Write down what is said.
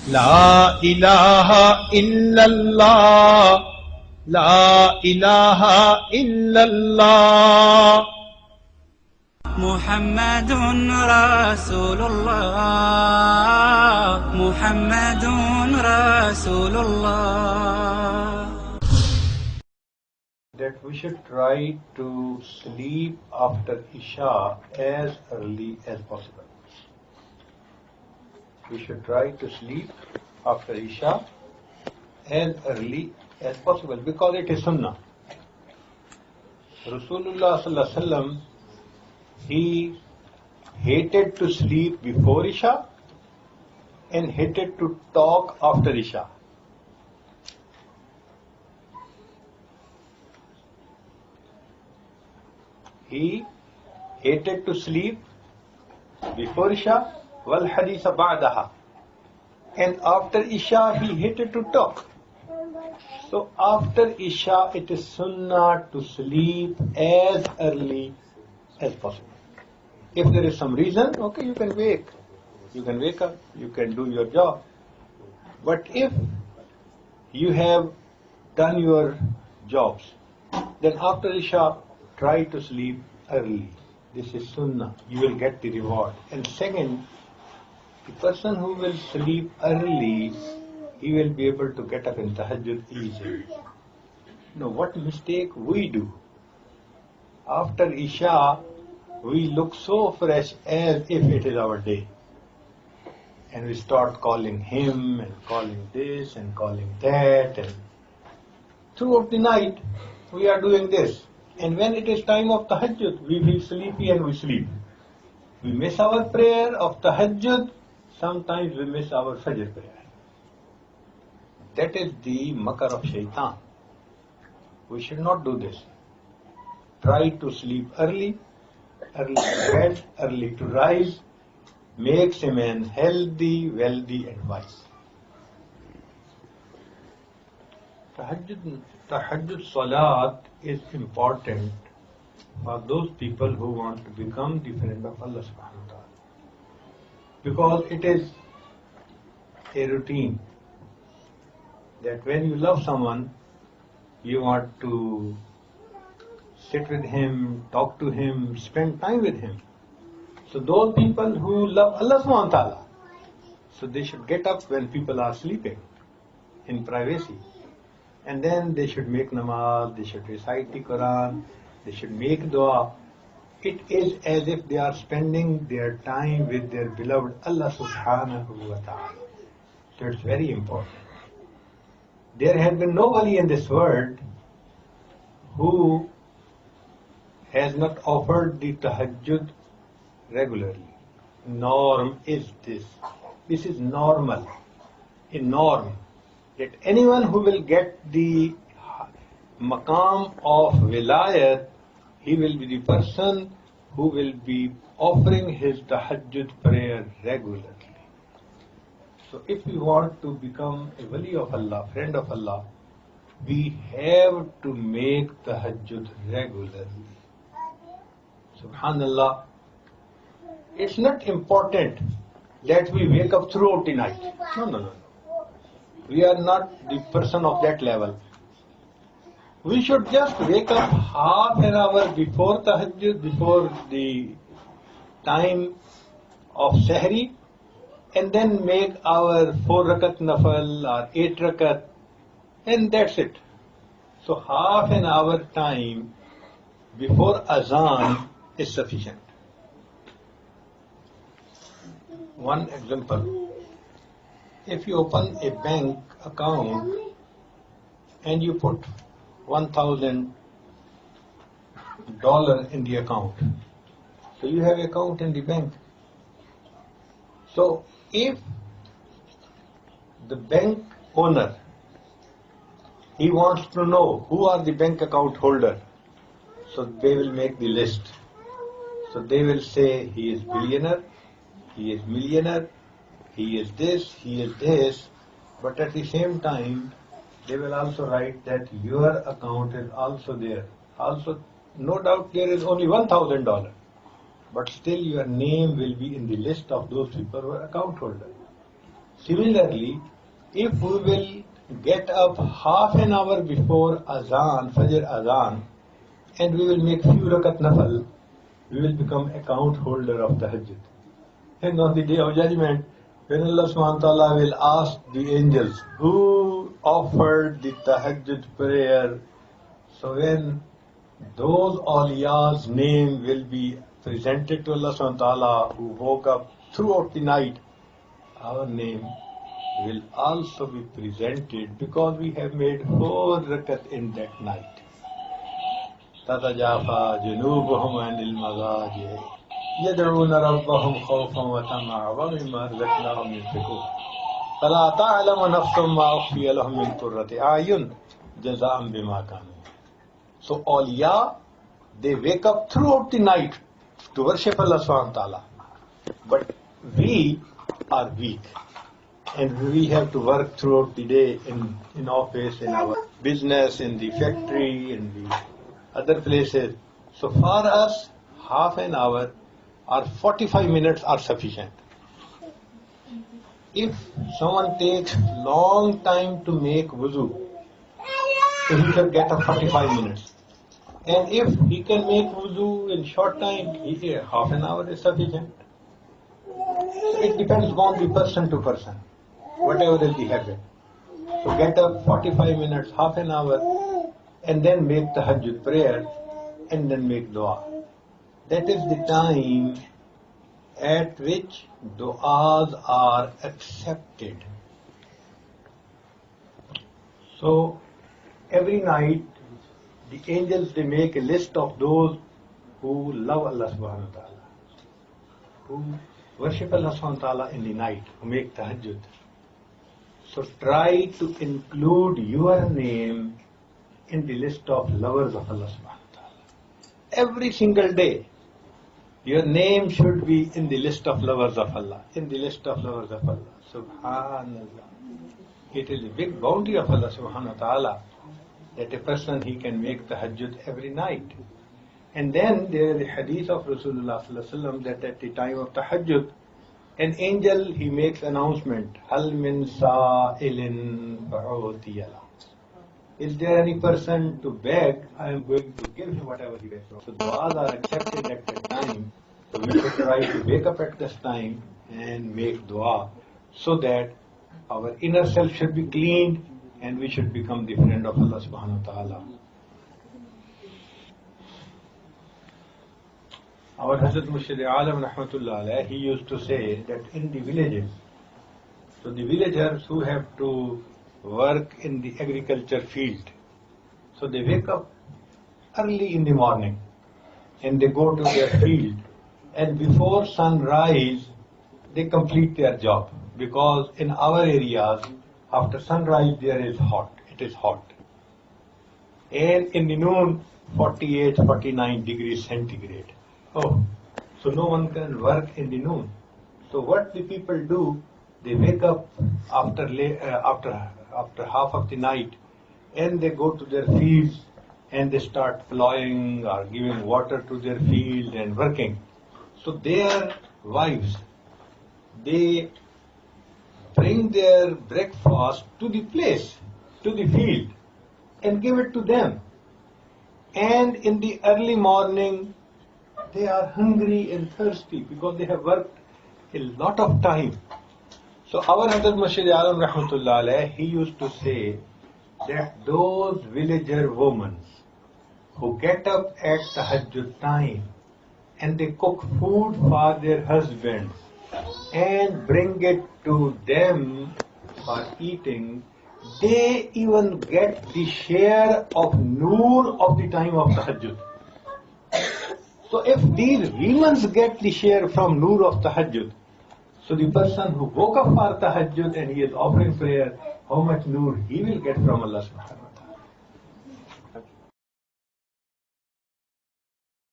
La ilaha illallah, La ilaha illallah. Muhammadun Rasulullah, Muhammadun Rasulullah. That we should try to sleep after Isha as early as possible. We should try to sleep after Isha as early as possible because it is Sunnah. Rasulullah sallallahu alaihi wasallam, he hated to sleep before Isha and hated to talk after Isha. He hated to sleep before Isha, wal haditha ba'daha. And after Isha, he hated to talk. So after Isha, it is sunnah to sleep as early as possible. If there is some reason, okay, you can wake. You can wake up, you can do your job. But if you have done your jobs, then after Isha, try to sleep early. This is sunnah. You will get the reward. And second, the person who will sleep early, he will be able to get up in Tahajjud easily. Now, what mistake we do? After Isha, we look so fresh as if it is our day. And we start calling him and calling this and calling that. And throughout the night, we are doing this. And when it is time of Tahajjud, we feel sleepy and we sleep. We miss our prayer of Tahajjud. Sometimes we miss our Fajr prayer. That is the makar of shaitan. We should not do this. Try to sleep early to bed, early to rise, makes a man healthy, wealthy and wise. Tahajjud Salat is important for those people who want to become the friend of Allah subhanahu wa ta'ala. Because it is a routine that when you love someone, you want to sit with him, talk to him, spend time with him. So those people who love Allah subhanahu wa ta'ala, so they should get up when people are sleeping in privacy. And then they should make namaz, they should recite the Quran, they should make dua. It is as if they are spending their time with their beloved Allah subhanahu wa ta'ala. So it's very important. There has been nobody in this world who has not offered the Tahajjud regularly. Norm is this. This is normal. A norm. That anyone who will get the maqam of wilayat, he will be the person who will be offering his tahajjud prayer regularly. So if we want to become a wali of Allah, friend of Allah, we have to make tahajjud regularly. Subhanallah. It's not important that we wake up throughout the night. No. We are not the person of that level. We should just wake up half an hour before Tahajjud, before the time of Sahri, and then make our 4 rakat nafal or 8 rakat, and that's it. So half an hour time before Azan is sufficient. One example. If you open a bank account and you put $1,000 in the account, so you have an account in the bank. So if the bank owner, he wants to know who are the bank account holder, so they will make the list. So they will say he is billionaire, he is millionaire, he is this, but at the same time, they will also write that your account is also there. Also, no doubt there is only $1,000, but still your name will be in the list of those people who are account holders. Similarly, if we will get up half an hour before Azan, Fajr Azan, and we will make few rakat nafal, we will become account holder of Tahajjud. And on the day of judgment, when Allah subhanahu wa ta'ala will ask the angels who offered the Tahajjud prayer, so when those awliya's name will be presented to Allah subhanahu wa ta'ala who woke up throughout the night, our name will also be presented because we have made 4 rakat in that night. تتجافى جنوبهم عن المضاجع يدعون ربهم خوفا وطمعا ومما رزقناهم ينفقون فلا تعلم نفس ما أخفي لهم من قرة أعين جزاء بما كانوا. So awliya, they wake up throughout the night to worship Allah subhanahu wa ta'ala. But we are weak. And we have to work throughout the day in office, in our business, in the factory, in the other places. So for us, half an hour or 45 minutes are sufficient. If someone takes long time to make wuzu, so he should get up 45 minutes. And if he can make wuzu in short time, half an hour is sufficient. So it depends on the person to person, whatever is the habit. So get up 45 minutes, half an hour, and then make tahajjud prayer, and then make dua. That is the time at which du'as are accepted. So every night the angels, they make a list of those who love Allah subhanahu wa ta'ala, who worship Allah subhanahu wa ta'ala in the night, who make tahajjud. So try to include your name in the list of lovers of Allah subhanahu wa ta'ala. Every single day, your name should be in the list of lovers of Allah, in the list of lovers of Allah. Subhanallah. It is a big bounty of Allah subhanahu wa ta'ala that a person, he can make tahajjud every night. And then there is a hadith of Rasulullah sallallahu alaihi wasallam that at the time of tahajjud, an angel, he makes announcement, Hal min sa'ilin fa'utiyala. Is there any person to beg? I am going to give him whatever he begs for. So du'as are accepted at that time. So we should try to wake up at this time and make dua so that our inner self should be cleaned and we should become the friend of Allah subhanahu wa ta'ala. Our Hazrat Murshid Alam Rahmatullah Alayh, he used to say that in the villages, so the villagers who have to work in the agriculture field, so they wake up early in the morning and they go to their field, and before sunrise they complete their job, because in our areas after sunrise there is hot, it is hot, and in the noon 48-49 degrees centigrade. Oh, so no one can work in the noon. So what the people do, they wake up after half of the night and they go to their fields and they start plowing or giving water to their field and working. So their wives, they bring their breakfast to the place, to the field, and give it to them. And in the early morning, they are hungry and thirsty because they have worked a lot of time. So our Hazrat Murshid Alam Rahmatullah Alayh, he used to say that those villager women who get up at tahajjud time and they cook food for their husbands and bring it to them for eating, they even get the share of noor of the time of tahajjud. So if these women get the share from noor of tahajjud, so the person who woke up for tahajjud and he is offering prayer, how much noor he will get from Allah subhanahu wa ta'ala.